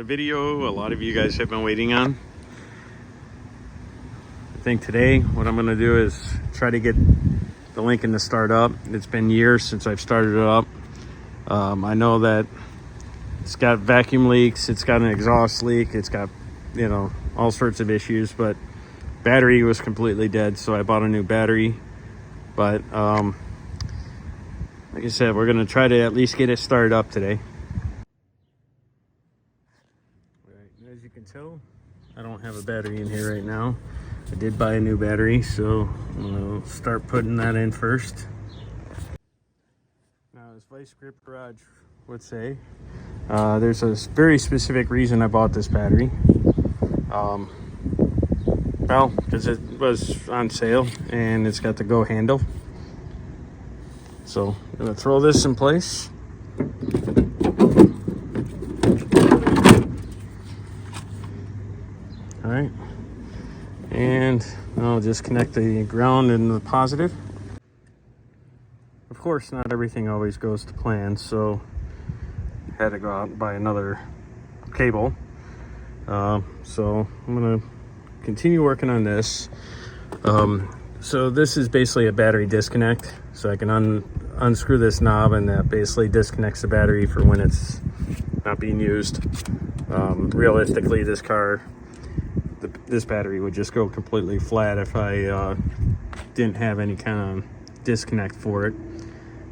the video a lot of you guys have been waiting on. I think today what I'm going to do is try to get the Lincoln to start up. It's been years since I've started it up. I know that it's got vacuum leaks, it's got an exhaust leak, it's got, you know, all sorts of issues, but battery was completely dead, so I bought a new battery. But like I said, we're going to try to at least get it started up today. As you can tell, I don't have a battery in here right now. I did buy a new battery, so I'm gonna start putting that in first. Now, as Vice Grip Garage would say, there's a very specific reason I bought this battery. Well, because it was on sale and it's got the Go handle. So I'm gonna throw this in place. All right, and I'll just connect the ground and the positive. Of course, not everything always goes to plan, so I had to go out and buy another cable. So I'm gonna continue working on this. So this is basically a battery disconnect, so I can unscrew this knob, and that basically disconnects the battery for when it's not being used. Realistically, this battery would just go completely flat if I didn't have any kind of disconnect for it.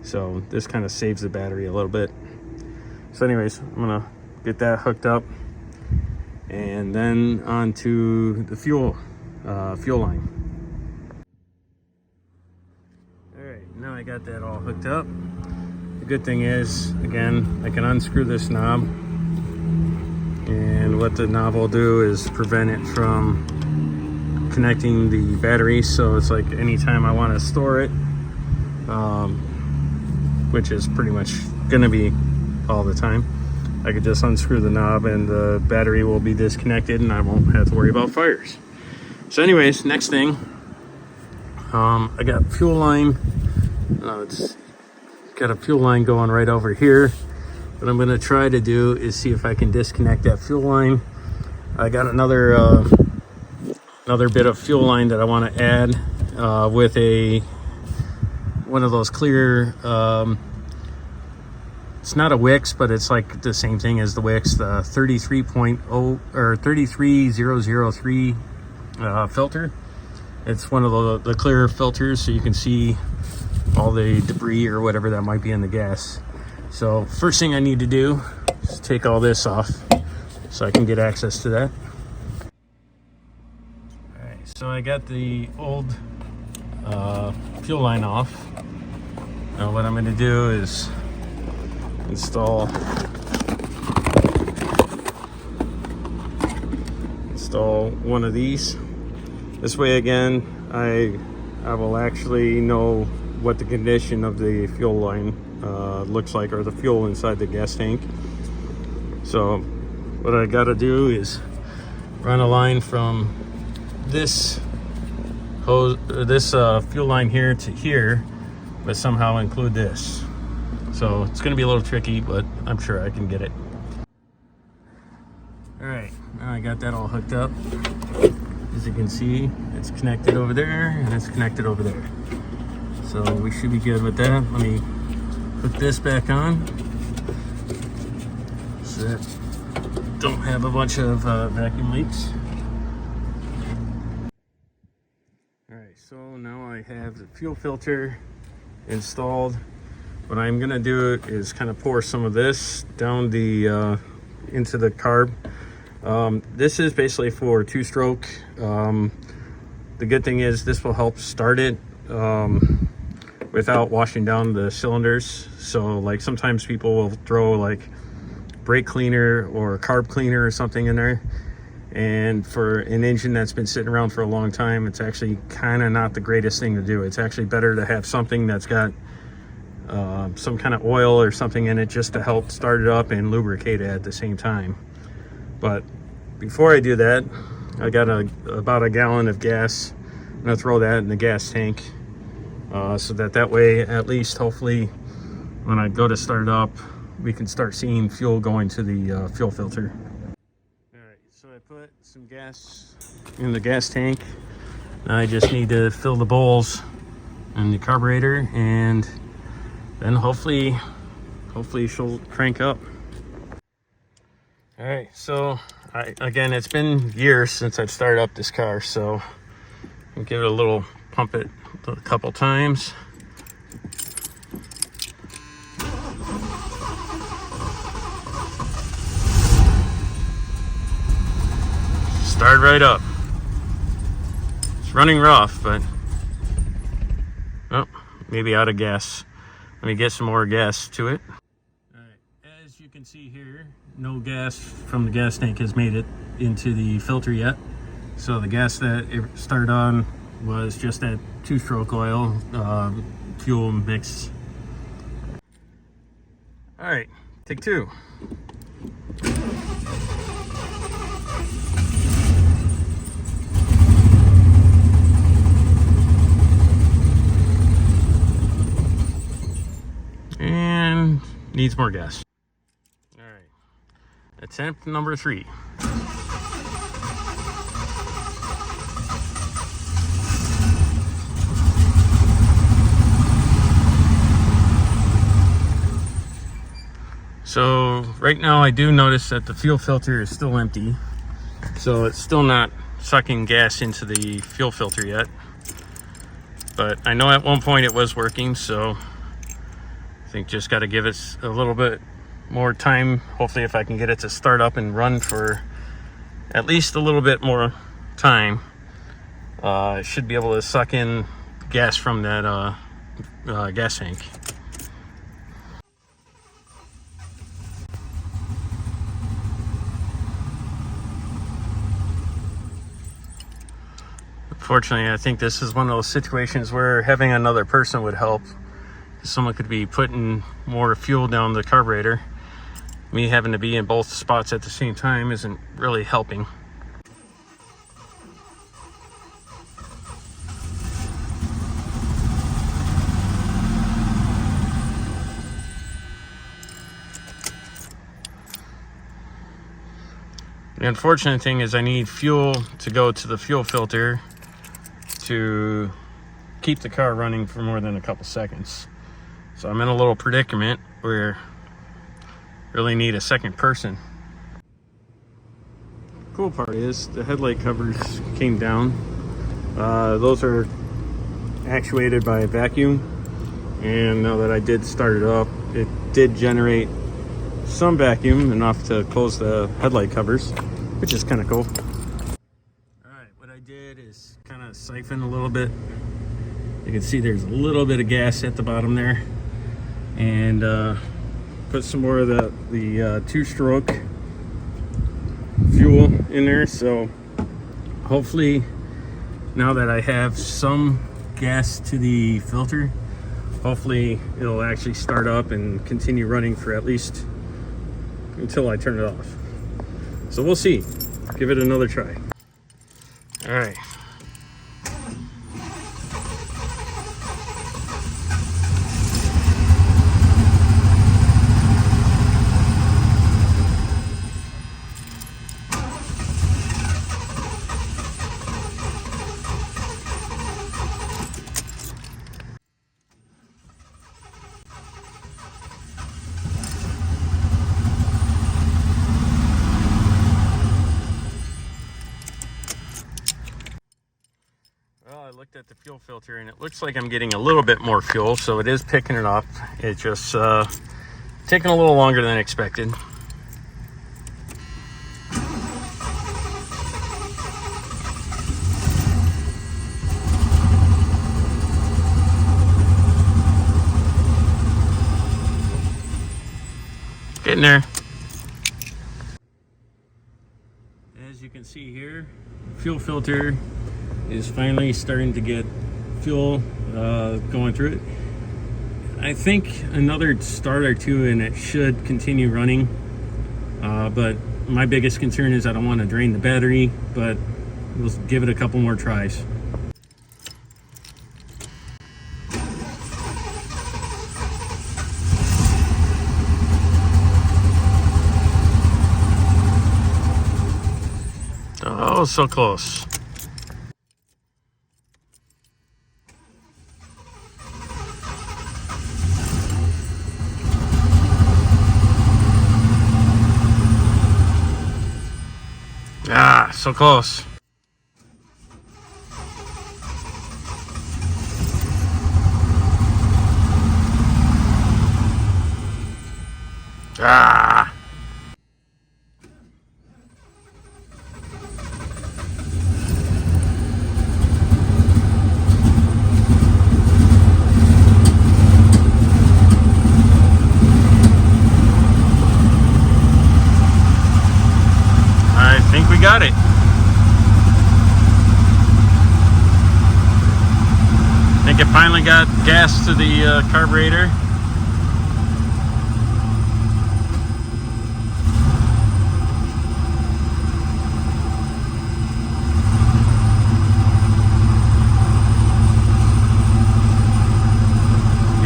So this kind of saves the battery a little bit. So anyways, I'm gonna get that hooked up, and then onto the fuel line. All right, now I got that all hooked up. The good thing is, again, I can unscrew this knob, and what the knob will do is prevent it from connecting the battery. So it's like anytime I want to store it, which is pretty much gonna be all the time, I could just unscrew the knob and the battery will be disconnected and I won't have to worry about fires. So anyways, next thing, I got fuel line. It's got a fuel line going right over here. What I'm gonna try to do is see if I can disconnect that fuel line. I got another bit of fuel line that I want to add with one of those clear, it's not a Wix, but it's like the same thing as the Wix, the 33.0 or 33003 filter. It's one of the clear filters, so you can see all the debris or whatever that might be in the gas. So first thing I need to do is take all this off so I can get access to that. All right, so I got the old fuel line off. Now what I'm going to do is install one of these. This way, again, I will actually know what the condition of the fuel line looks like, or the fuel inside the gas tank. So what I got to do is run a line from this hose, fuel line here to here, but somehow include this. So it's going to be a little tricky, but I'm sure I can get it. All right, now I got that all hooked up. As you can see, it's connected over there and it's connected over there. So we should be good with that. Let me put this back on so that don't have a bunch of vacuum leaks. All right, so now I have the fuel filter installed. What I'm gonna do is kind of pour some of this down the into the carb. This is basically for two-stroke. The good thing is this will help start it without washing down the cylinders. So like sometimes people will throw like brake cleaner or carb cleaner or something in there, and for an engine that's been sitting around for a long time, it's actually kind of not the greatest thing to do. It's actually better to have something that's got some kind of oil or something in it just to help start it up and lubricate it at the same time. But before I do that, I got about a gallon of gas. I'm gonna throw that in the gas tank so that way, at least hopefully when I go to start it up, we can start seeing fuel going to the fuel filter. some gas in the gas tank. Now I just need to fill the bowls and the carburetor, and then hopefully she'll crank up. All right, so again, it's been years since I've started up this car, so I'll give it a little pump it a couple times. Start right up. It's running rough, but oh, maybe out of gas. Let me get some more gas to it. All right, as you can see here, no gas from the gas tank has made it into the filter yet. So the gas that it started on was just that two-stroke oil, fuel mix. All right, take two. And needs more gas. All right, attempt number 3. So right now I do notice that the fuel filter is still empty, so it's still not sucking gas into the fuel filter yet, but I know at one point it was working, so I think just got to give it a little bit more time. Hopefully if I can get it to start up and run for at least a little bit more time, it should be able to suck in gas from that gas tank. Fortunately, I think this is one of those situations where having another person would help. Someone could be putting more fuel down the carburetor. Me having to be in both spots at the same time isn't really helping. The unfortunate thing is I need fuel to go to the fuel filter to keep the car running for more than a couple seconds. So I'm in a little predicament where I really need a second person. Cool part is the headlight covers came down. Those are actuated by a vacuum, and now that I did start it up, it did generate some vacuum, enough to close the headlight covers, which is kind of cool. Alright, what I did is kind of siphon a little bit. You can see there's a little bit of gas at the bottom there, and put some more of the two-stroke fuel in there. So hopefully now that I have some gas to the filter, hopefully it'll actually start up and continue running for at least until I turn it off. So we'll see. Give it another try. All right. I looked at the fuel filter and it looks like I'm getting a little bit more fuel, so it is picking it up. It's just taking a little longer than expected. Getting there. As you can see here, fuel filter is finally starting to get fuel going through it. I think another start or two and it should continue running, but my biggest concern is I don't want to drain the battery, but we'll give it a couple more tries. Oh, so close. Ah, so close. Ah. I think we got it. I think it finally got gas to the carburetor.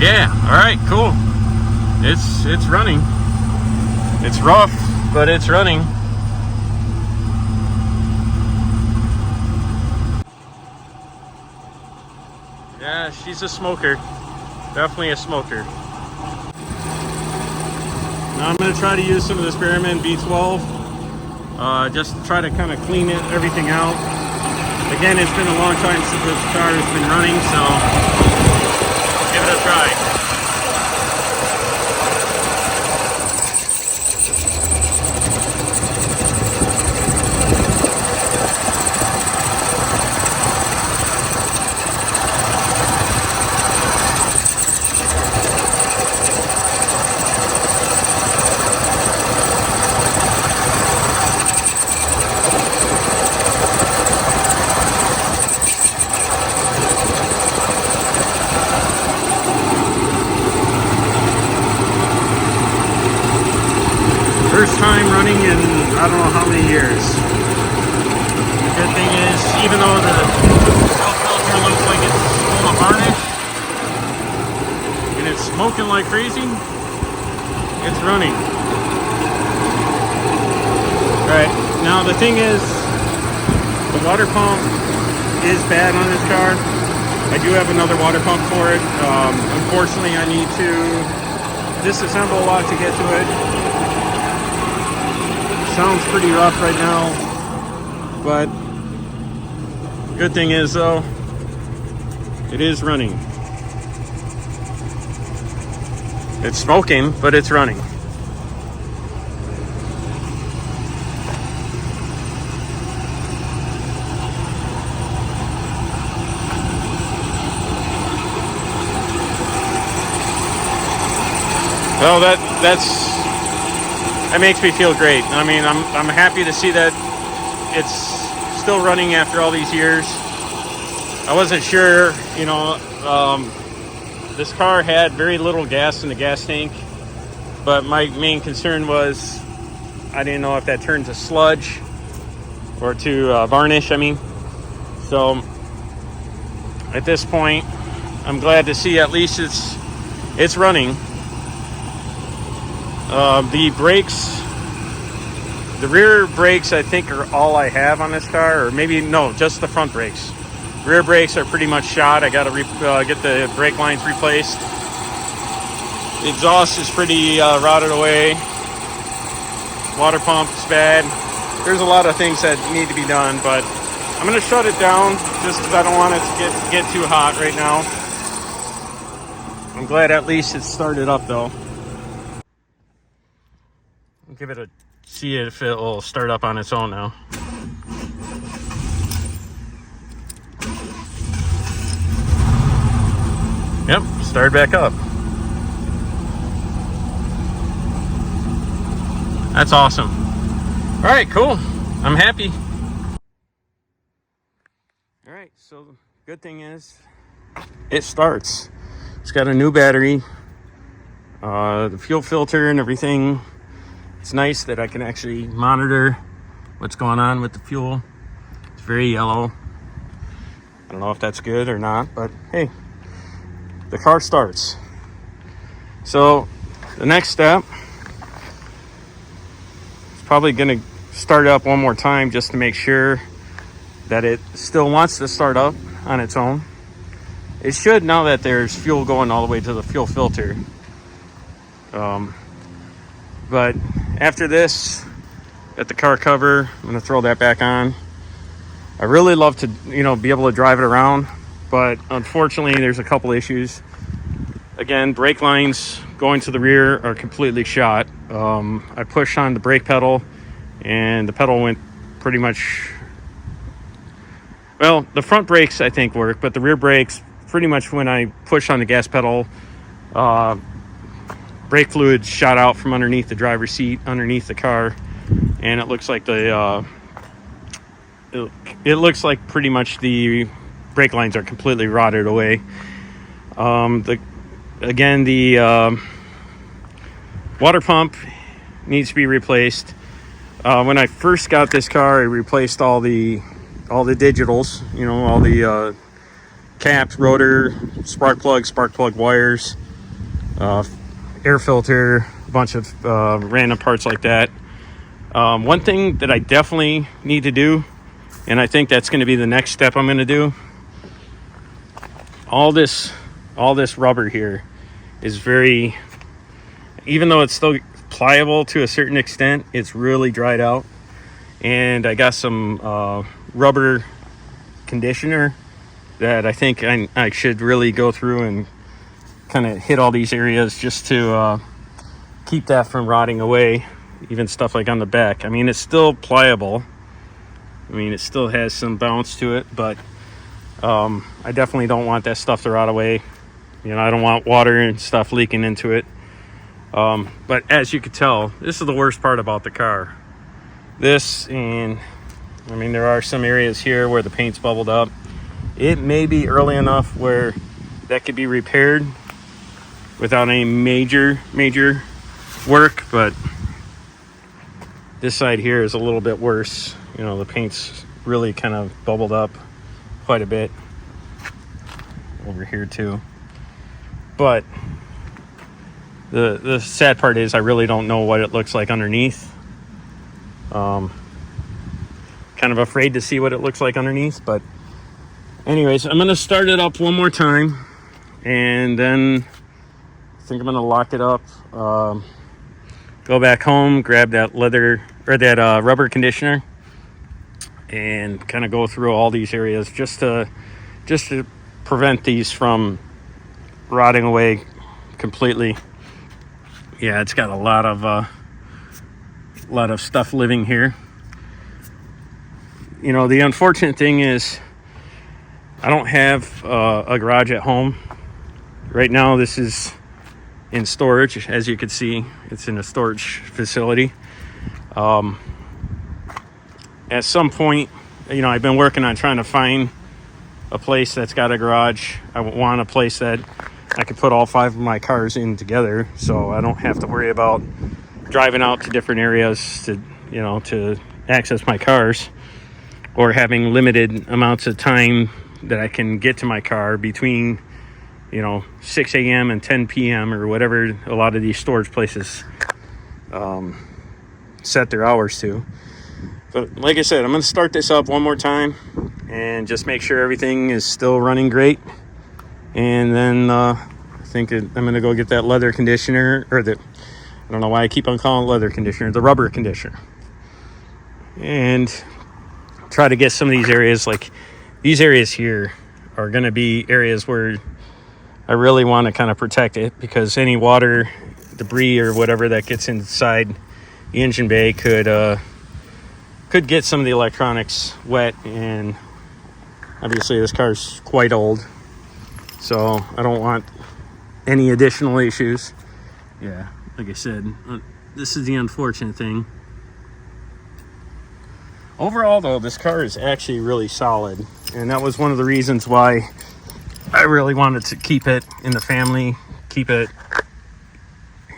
Yeah, all right, cool. It's running. It's rough, but it's running. Yeah, she's a smoker. Definitely a smoker. Now I'm going to try to use some of the Spearman B12. Just to try to kind of clean everything out. Again, it's been a long time since this car has been running, so give it a try. First time running in I don't know how many years. The good thing is, even though the fuel filter looks like it's full of varnish and it's smoking like crazy, it's running. Alright, now the thing is, the water pump is bad on this car. I do have another water pump for it. Unfortunately, I need to disassemble a lot to get to it. Sounds pretty rough right now, but good thing is though, it is running. It's smoking, but it's running. Well, that makes me feel great. I mean, I'm happy to see that it's still running after all these years. I wasn't sure, this car had very little gas in the gas tank, but my main concern was I didn't know if that turned to sludge or to varnish, So at this point, I'm glad to see at least it's running. The brakes, the rear brakes, I think are all I have on this car, or maybe no, just the front brakes. Rear brakes are pretty much shot. I got to get the brake lines replaced. The exhaust is pretty rotted away. Water pump is bad. There's a lot of things that need to be done, but I'm going to shut it down just because I don't want it to get too hot right now. I'm glad at least it started up though. Give it see if it will start up on its own now. Yep, start back up. That's awesome. All right, cool. I'm happy. All right, so the good thing is it starts. It's got a new battery, the fuel filter and everything. It's nice that I can actually monitor what's going on with the fuel. It's very yellow. I don't know if that's good or not, but hey, the car starts. So the next step is probably going to start up one more time just to make sure that it still wants to start up on its own. It should, now that there's fuel going all the way to the fuel filter. But after this, at the car cover, I'm going to throw that back on. I really love to, be able to drive it around, but unfortunately there's a couple issues. Again, brake lines going to the rear are completely shot. I pushed on the brake pedal and the pedal went pretty much, well, the front brakes I think work, but the rear brakes, pretty much when I push on the gas pedal, brake fluid shot out from underneath the driver's seat, underneath the car, and it looks like it looks like pretty much the brake lines are completely rotted away. The water pump needs to be replaced. When I first got this car, I replaced all the digitals, all the caps, rotor, spark plug wires, air filter, a bunch of random parts like that. One thing that I definitely need to do, and I think that's going to be the next step I'm going to do, all this rubber here is very, even though it's still pliable to a certain extent, it's really dried out. And I got some rubber conditioner that I think I should really go through and kind of hit all these areas just to keep that from rotting away. Even stuff like on the back. I mean, it's still pliable. I mean, it still has some bounce to it, but I definitely don't want that stuff to rot away. I don't want water and stuff leaking into it. But as you can tell, this is the worst part about the car. This, and I mean, there are some areas here where the paint's bubbled up. It may be early enough where that could be repaired without any major work, but this side here is a little bit worse. The paint's really kind of bubbled up quite a bit over here too. But the sad part is I really don't know what it looks like underneath. Kind of afraid to see what it looks like underneath, but anyways, I'm going to start it up one more time, and then I think I'm going to lock it up, go back home, grab that rubber conditioner, and kind of go through all these areas just to prevent these from rotting away completely. Yeah, it's got a lot of stuff living here. The unfortunate thing is I don't have a garage at home right now. This is in storage. As you can see, it's in a storage facility. At some point, I've been working on trying to find a place that's got a garage. I want a place that I could put all 5 of my cars in together, so I don't have to worry about driving out to different areas to access my cars, or having limited amounts of time that I can get to my car between 6 a.m. and 10 p.m. or whatever a lot of these storage places set their hours to. But like I said, I'm going to start this up one more time and just make sure everything is still running great. And then I think I'm going to go get that leather conditioner, I don't know why I keep on calling it leather conditioner, the rubber conditioner. And try to get some of these areas, like these areas here are going to be areas where I really want to kind of protect it, because any water, debris, or whatever that gets inside the engine bay could get some of the electronics wet, and obviously this car's quite old, so I don't want any additional issues. Yeah, like I said, this is the unfortunate thing. Overall, though, this car is actually really solid, and that was one of the reasons why I really wanted to keep it in the family, keep it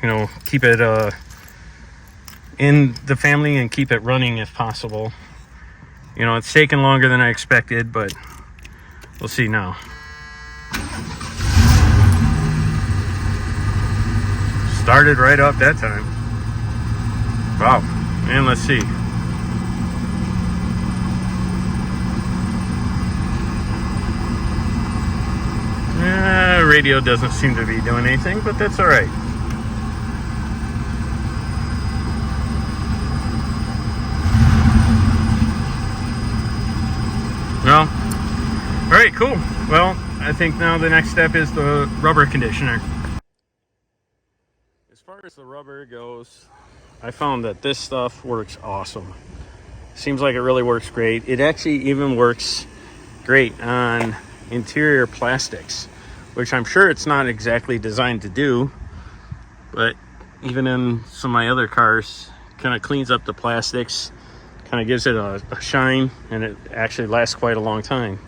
in the family and keep it running if possible. It's taken longer than I expected, but we'll see now. Started right up that time. Wow. And let's see. radio doesn't seem to be doing anything, but that's all right. Well, all right, cool. Well, I think now the next step is the rubber conditioner. As far as the rubber goes, I found that this stuff works awesome. Seems like it really works great. It actually even works great on interior plastics, which I'm sure it's not exactly designed to do, but even in some of my other cars, kind of cleans up the plastics, kind of gives it a shine, and it actually lasts quite a long time.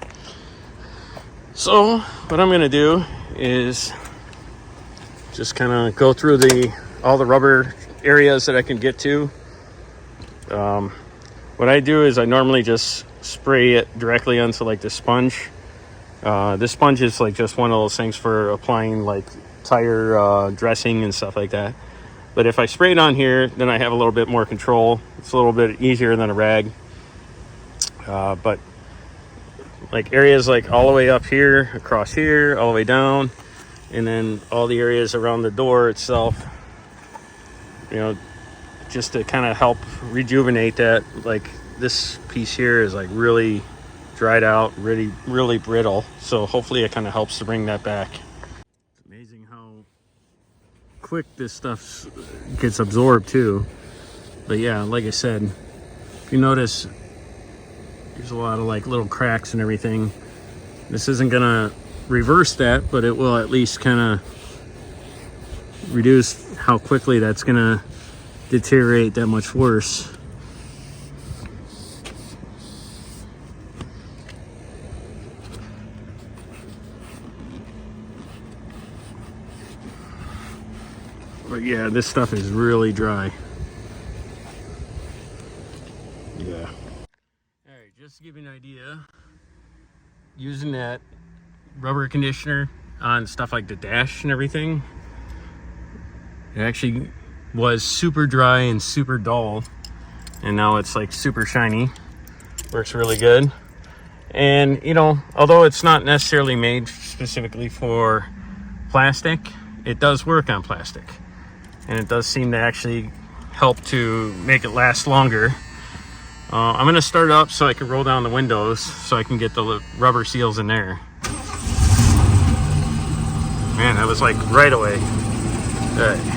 So what I'm going to do is just kind of go through all the rubber areas that I can get to. What I do is I normally just spray it directly onto like the sponge. This sponge is like just one of those things for applying like tire dressing and stuff like that. But if I spray it on here, then I have a little bit more control. It's a little bit easier than a rag. But like areas like all the way up here, across here, all the way down, and then all the areas around the door itself, you know, just to kind of help rejuvenate that. Like this piece here is like really dried out, really brittle. So hopefully it kind of helps to bring that back. It's amazing how quick this stuff gets absorbed too. But yeah, like I said, if you notice, there's a lot of like little cracks and everything. This isn't gonna reverse that, but it will at least kind of reduce how quickly that's gonna deteriorate that much worse. But yeah, this stuff is really dry. Yeah. All right, just to give you an idea, using that rubber conditioner on stuff like the dash and everything, it actually was super dry and super dull, and now it's like super shiny. Works really good. And you know, although it's not necessarily made specifically for plastic, it does work on plastic, and it does seem to actually help to make it last longer. I'm going to start it up so I can roll down the windows so I can get the rubber seals in there. Man, that was like right away. All right.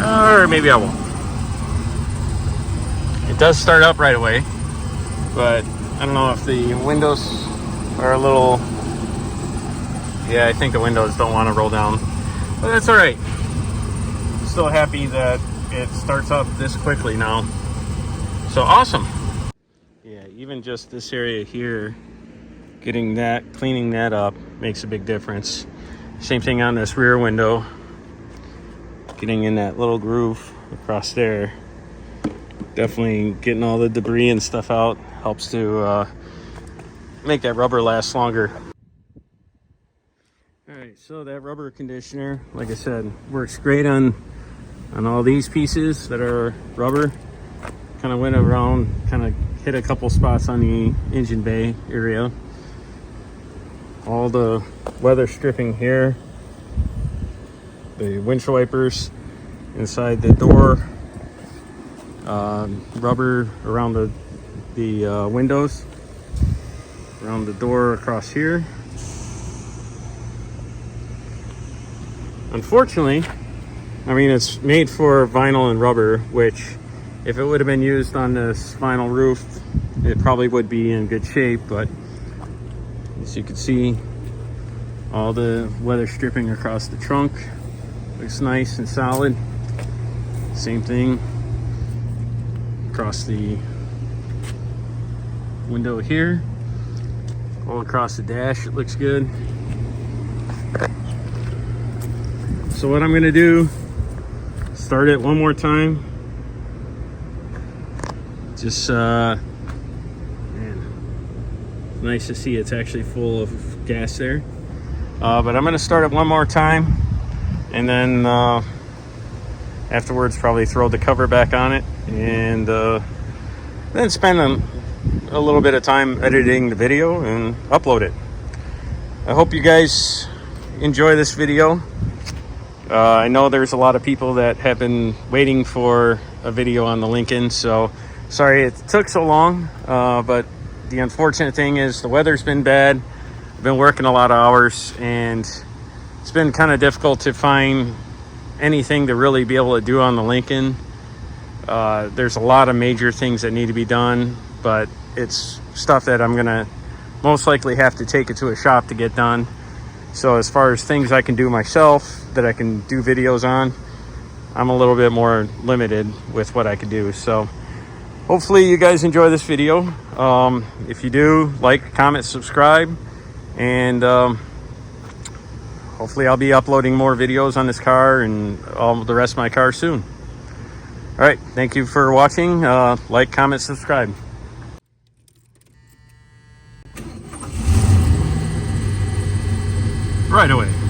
Or maybe I won't. It does start up right away, but I don't know if the windows are a little... Yeah, I think the windows don't want to roll down, but that's all right. Still happy that it starts up this quickly now. So awesome. Yeah, even just this area here, cleaning that up makes a big difference. Same thing on this rear window. Getting in that little groove across there, definitely getting all the debris and stuff out helps to make that rubber last longer. All right, so that rubber conditioner, like I said, works great on all these pieces that are rubber. Kind of went around, kind of hit a couple spots on the engine bay area. All the weather stripping here, the windshield wipers inside the door, rubber around the windows, around the door across here. Unfortunately, I mean, it's made for vinyl and rubber, which if it would have been used on this vinyl roof, it probably would be in good shape, but as you can see, all the weather stripping across the trunk looks nice and solid. Same thing across the window here, all across the dash, it looks good. So what I'm gonna do, start it one more time. Just man, nice to see it's actually full of gas there. But I'm going to start it one more time, and then afterwards probably throw the cover back on it, and then spend a little bit of time editing the video and upload it. I hope you guys enjoy this video. I know there's a lot of people that have been waiting for a video on the Lincoln, so sorry it took so long, but the unfortunate thing is the weather's been bad. I've been working a lot of hours, and it's been kind of difficult to find anything to really be able to do on the Lincoln. There's a lot of major things that need to be done, but it's stuff that I'm gonna most likely have to take it to a shop to get done. So as far as things I can do myself that I can do videos on, I'm a little bit more limited with what I can do. So hopefully you guys enjoy this video. If you do, like, comment, subscribe, and hopefully I'll be uploading more videos on this car and all the rest of my cars soon. All right, thank you for watching. Like, comment, subscribe. Right away.